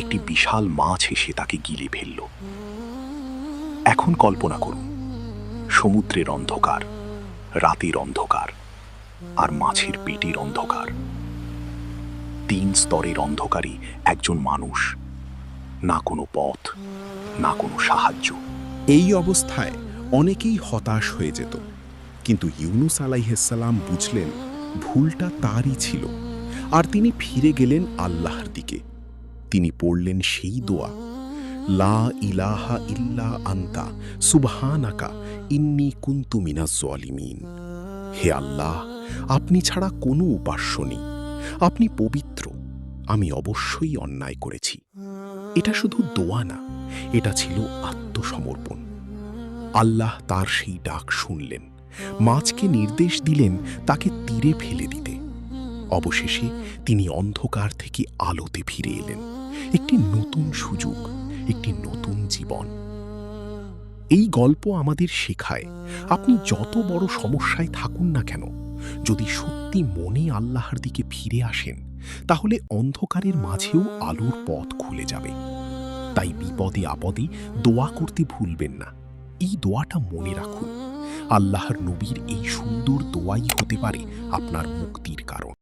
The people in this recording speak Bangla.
একটি বিশাল মাছ এসে তাকে গিলে ফেলল। এখন কল্পনা করুন, সমুদ্রের অন্ধকার, রাতের অন্ধকার, আর মাছের পেটের অন্ধকার। 3 স্তরের অন্ধকারে একজন মানুষ, না কোনো পথ, না কোনো সাহায্য। এই অবস্থায় অনেকেই হতাশ হয়ে যেত, কিন্তু ইউনুস আলাইহিসসালাম বুঝলেন ভুলটা তারই ছিল, আর তিনি ফিরে গেলেন আল্লাহর দিকে। তিনি পড়লেন সেই দোয়া, লা ইলাহা ইল্লা আনতা সুবহানাকা ইন্নী কুনতু মিনাজ জালিমিন। হে আল্লাহ, আপনি ছাড়া কোনো উপাস্য নেই, আপনি পবিত্র, আমি অবশ্যই অন্যায় করেছি। এটা শুধু দোয়া না, এটা ছিল আত্মসমর্পণ। আল্লাহ তার সেই ডাক শুনলেন, মাছকে নির্দেশ দিলেন তাকে তীরে ফেলে দিতে। অবশেষে তিনি অন্ধকার থেকে আলোতে ফিরে এলেন, একটি নতুন সুযোগ, একটি নতুন জীবন। এই গল্প আমাদের শেখায়, আপনি যত বড় সমস্যায় থাকুন না কেন, যদি সত্যি মনে আল্লাহর দিকে ফিরে আসেন, তাহলে অন্ধকারের মাঝেও আলোর পথ খুলে যাবে। তাই বিপদে আপদে দোয়া করতে ভুলবেন না। এই দোয়াটা মনে রাখুন, আল্লাহর নবীর এই সুন্দর দোয়াই হতে পারে আপনার মুক্তির কারণ।